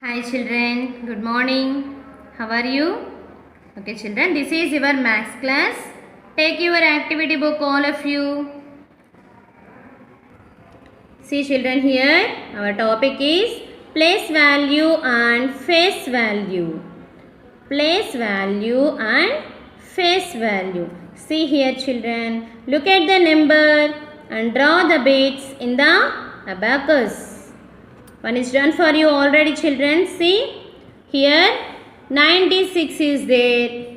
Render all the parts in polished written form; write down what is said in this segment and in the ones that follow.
Hi children, good morning. How are you? Okay children, this is your maths class. Take your activity book all of you. See children, here our topic is place value and face value. Place value and face value. See here children, look at the number and draw the bits in the abacus. One is done for you already children. See here 96 is there.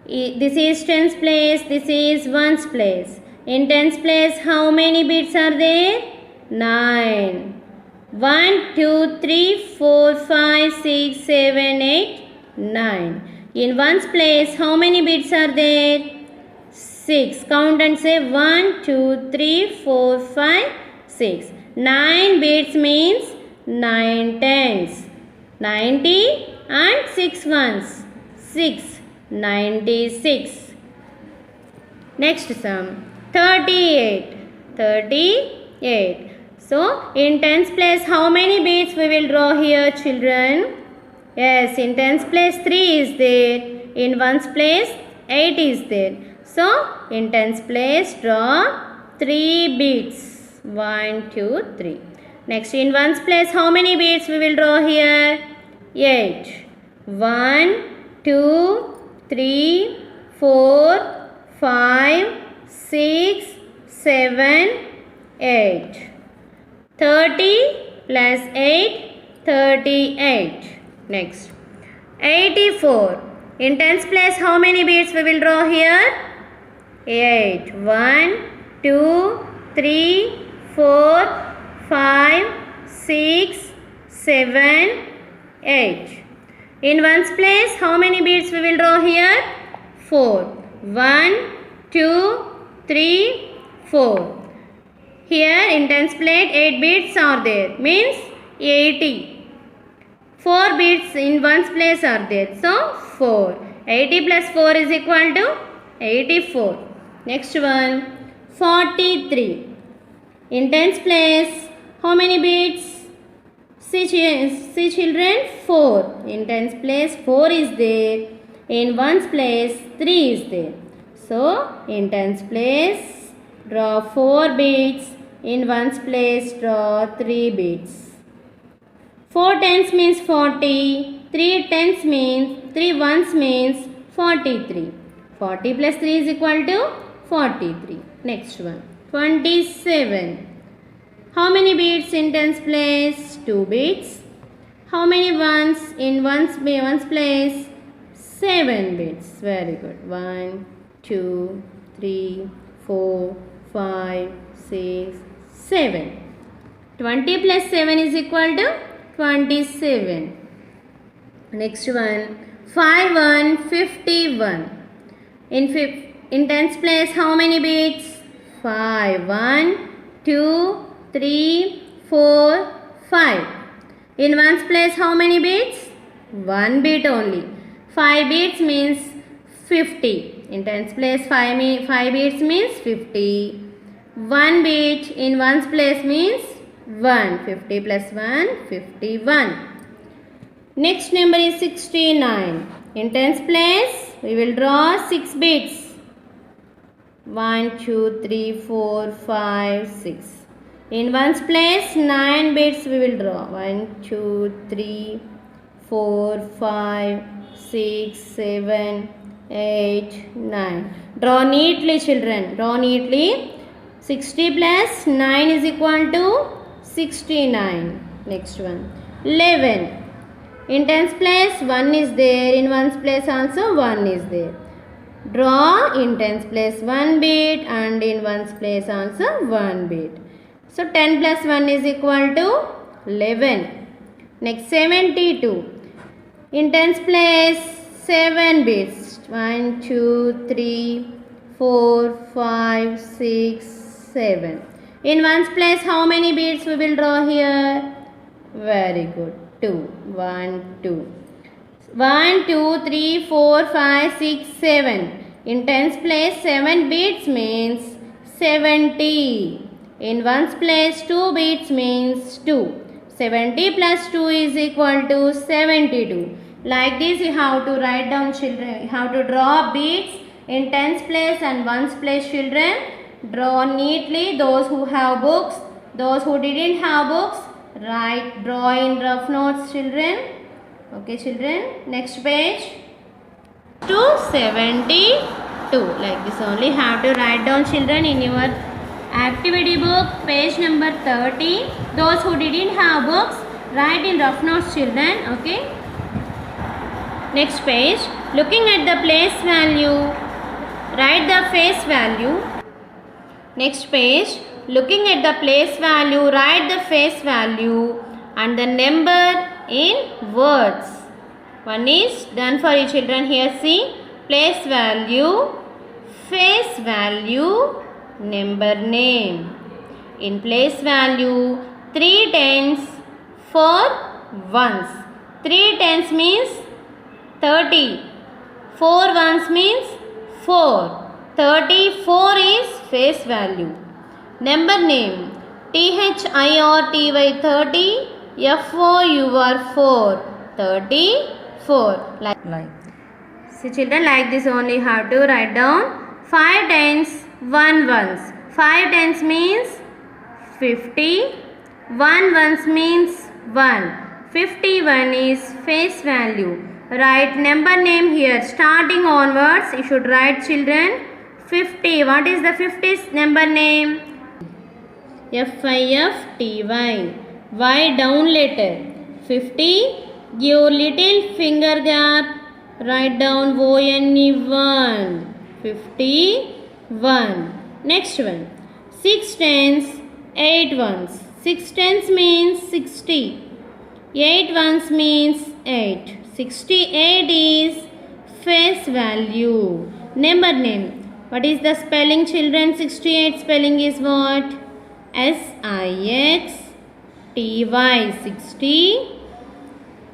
This is tens place, this is ones place. In tens place how many bits are there? 9. 1, 2, 3, 4, 5, 6, 7, 8, 9. In ones place how many bits are there? 6. Count and say 1, 2, 3, 4, 5, 6. 9 bits means 9 tens. 90 and 6 ones. 6. 96. Next sum. 38. 38. So, in tens place how many bits we will draw here children? Yes, in tens place 3 is there. In ones place 8 is there. So, in tens place draw 3 bits. 1, 2, 3. Next, in ones place how many bits we will draw here? 8. 1, 2, 3, 4, 5, 6, 7, 8. 30 plus 8, 38. Next, 84. In tens place how many bits we will draw here? 8. 1, 2, 3, 4, 5, 6, 7, 8. In ones place how many bits we will draw here? 4. 1, 2, 3, 4. Here in tens place 8 bits are there. Means 80. 4 bits in ones place are there. So 4. 80 plus 4 is equal to 84. Next one. 43. In tens place how many bits? See children, 4. In tens place 4 is there. In ones place 3 is there. So, in tens place draw 4 bits. In ones place draw 3 bits. 4 tens means 40. 3 tens means 3 ones means 43. 40 plus 3 is equal to 43. Next one. 27. How many bits in tens place? 2 bits. How many ones in ones place? 7 bits. Very good. 1, 2, 3, 4, 5, 6, 7. 20 plus 7 is equal to 27. Next one. 5, 1, 51. In tens place how many bits? 5. 1, 2, 3, 4, 5. In ones place how many bits? 1 bit only. 5 bits means 50. In tens place 5 bits means 50. 1 bit in ones place means 1. 50 plus 1, 51. Next number is 69. In tens place we will draw 6 bits. 1, 2, 3, 4, 5, 6. In ones place 9 bits we will draw. 1, 2, 3, 4, 5, 6, 7, 8, 9. Draw neatly children. Draw neatly. 60 plus 9 is equal to 69. Next one. 11. In tens place 1 is there. In ones place also 1 is there. Draw in tens place 1 bit and in ones place also 1 bit. So 10 plus 1 is equal to 11. Next 72. In tens place 7 bits. 1, 2, 3, 4, 5, 6, 7. In ones place how many bits we will draw here? Very good. 2. 1, 2. 1, 2, 3, 4, 5, 6, 7. In tens place 7 bits means 70. In ones place 2 bits means 2. 70 plus 2 is equal to 72. Like this you have to write down, children. You have to draw beads in tens place and ones place, children. Draw neatly those who have books. Those who didn't have books, draw in rough notes, children. Okay, children. Next page. 272. Like this only have to write down, children, in your activity book, page number 30. Those who didn't have books, write in rough notes, children. Okay. Next page. Looking at the place value, write the face value. Next page. Looking at the place value, write the face value and the number in words. One is done for you, children. Here see, place value, face value, number name. In place value, 3 tens, 4 ones. 3 tens means 30. 4 ones means 4. 34 is face value. Number name, THIRTY 30, FOUR 4, 34. Like see, children, like this only you have to write down. 5 tens, 1 ones. 5 tens means 50. 1 ones means 1. 51 is face value. Write number name here. Starting onwards, you should write, children, 50. What is the 50th number name? FIFTY. Y down letter. 50. Give little finger gap. Write down ONE1. 51. Next one. 6 tens, 8 ones. 6 tens means 60. 8 ones means 8. 68 is face value. Number name. What is the spelling, children? 68 spelling is what? SIXTY. 60.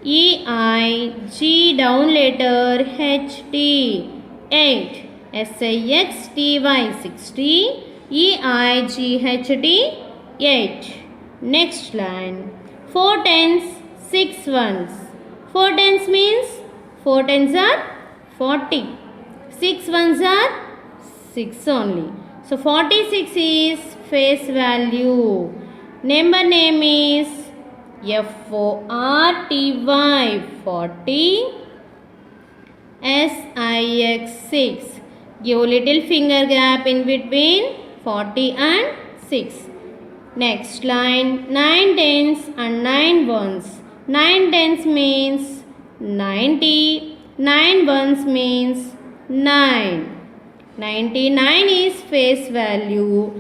EIG down letter HT. 8. SIXTY 60. EIGHT 8. Next line. 4 tens, 6 ones. 4 tens means 4 tens are 40. 6 ones are 6 only. So 46 is face value. Number name is FORTY 40. SIX 6. Give little finger gap in between 40 and 6. Next line, 9 tens and 9 ones. 9 tens means 90. 9 ones means 9. 99 is face value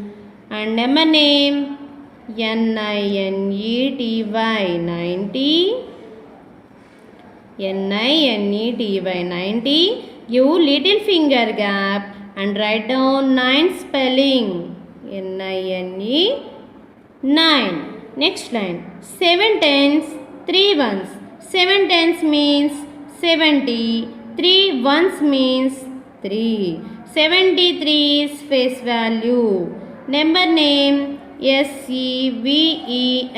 and number name NINETY 90. NINETY 90. Give little finger gap and write down 9 spelling. NINE 9. Next line. 7 tens, 3 ones. 7 tens means 70. 3 ones means 3. 73 is face value. Number name SEVENTY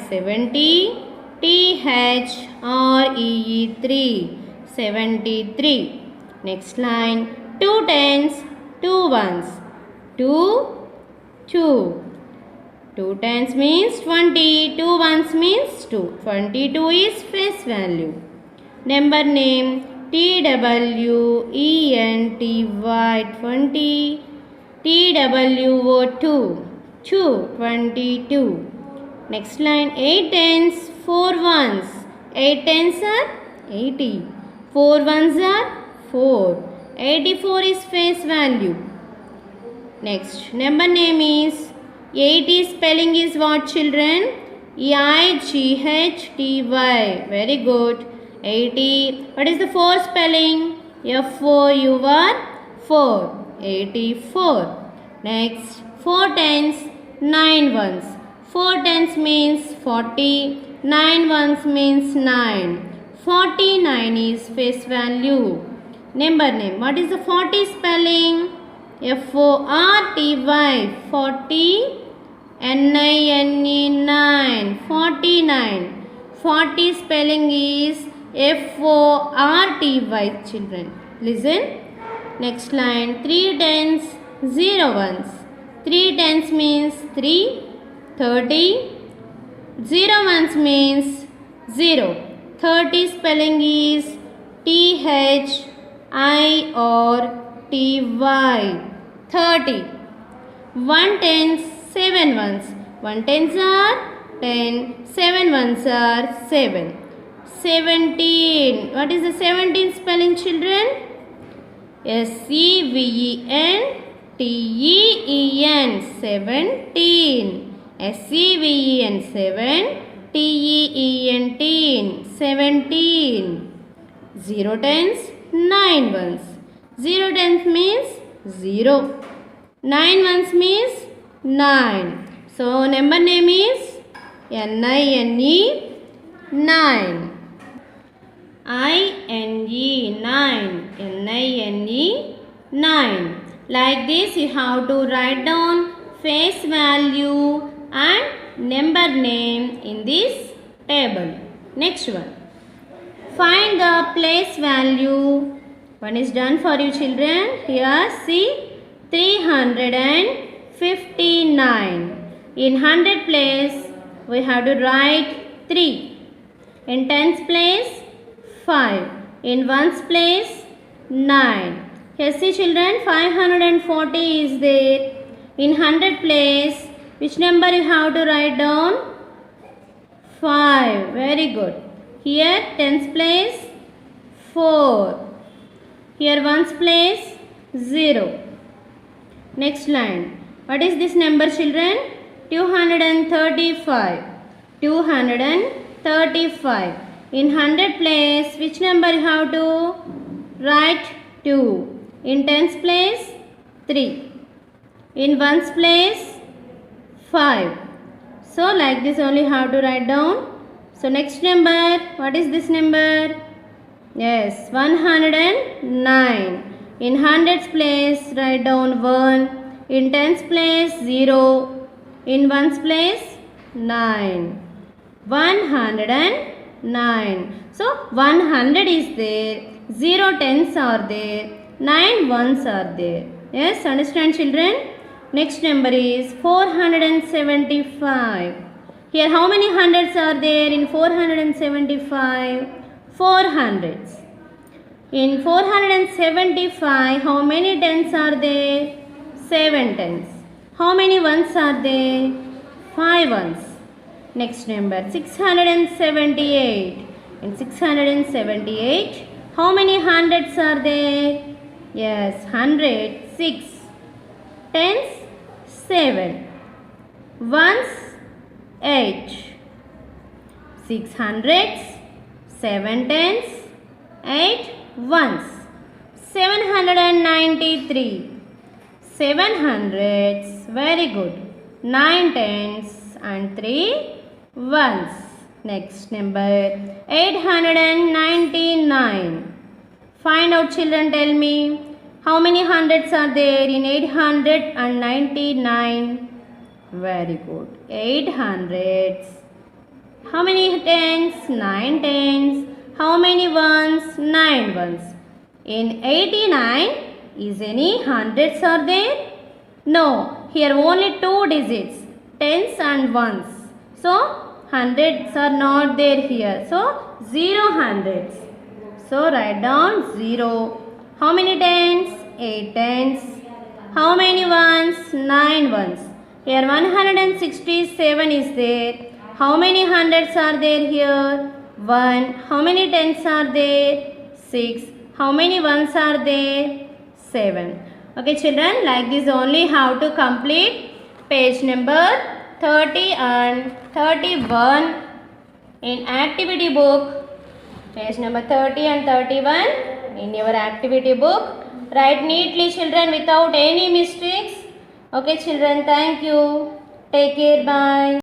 70. THREE 3. 73. Next line. 2 tens, 2 ones. 2. 2 tens means 20. 2 ones means 2. 22 is face value. Number name TWENTY 20. TWO 2. 22. Next line. 8 tens, 4 ones. 8 tens are 80. 4 ones are 4. 84 is face value. Next, number name is 80 spelling is what, children? EIGHTY. Very good. 80. What is the 4 spelling? FOUR 4. 84. Next, 4 tens, 9 ones. 4 tens means 40. 9 ones means 9. 49 is face value. Number name. What is the 40 spelling? FORTY 40. N-I-N-E, 9. 49. 40 spelling is F-O-R-T-Y, children. Listen. Next line. 3 tens, 0 ones. 3 tens means 3. 30. 0 ones means 0. 30 spelling is T-H-I-R-T-Y. 30. 1 tens, 7 ones. 1 tens are 10. 7 ones are 7. 17. What is the 17 spelling, children? S-E-V-E-N-T-E-E-N. 17. S-E-V-E-N. 7. T-E-E-N. Teen. 17. 0 tens, 9 ones. 0 tens means 0. 9 ones means 9. So number name is N-I-N-E, 9. I-N-E, 9. N-I-N-E, 9. Like this you have to write down face value and number name in this table. Next one. Find the place value. One is done for you, children. Here see 359. In 100 place we have to write 3. In tens place 5. In ones place 9. Here see, children, 540 is there. In 100 place which number you have to write down? 5. Very good. Here tens place 4. Here ones place 0. Next line. What is this number, children? 235. 235. In 100 place which number you have to write? 2. In tens place 3. In ones place 5. So like this only have to write down. So next number, what is this number? Yes, 109. In hundreds place write down 1. In tens place 0. In ones place 9. 109. So 100 is there. 0 tens are there. 9 ones are there. Yes, understand, children? Next number is 475. Here how many hundreds are there in 475? 4 hundreds. In 475 how many tens are there? 7 tens. How many ones are there? 5 ones. Next number 678. In 678 how many hundreds are there? Yes, 106. Tens 7. Ones 8. 6 hundreds, 7 tens, 8 ones. 793. 7 hundreds, very good. 9 tens and 3 ones. Next number 899. Find out, children, tell me. How many hundreds are there in 899? Very good. 8 hundreds. How many tens? 9 tens. How many ones? 9 ones. In 89, is any hundreds are there? No. Here only 2 digits. Tens and ones. So, hundreds are not there here. So, 0 hundreds. So, write down 0. How many tens? 8 tens. How many ones? 9 ones. Here 167 is there. How many hundreds are there here? 1. How many tens are there? 6. How many ones are there? 7. Okay, children, like this only how to complete page number 30 and 31 in activity book. Page number 30 and 31 in your activity book. Write neatly, children, without any mistakes. Okay, children, thank you. Take care. Bye.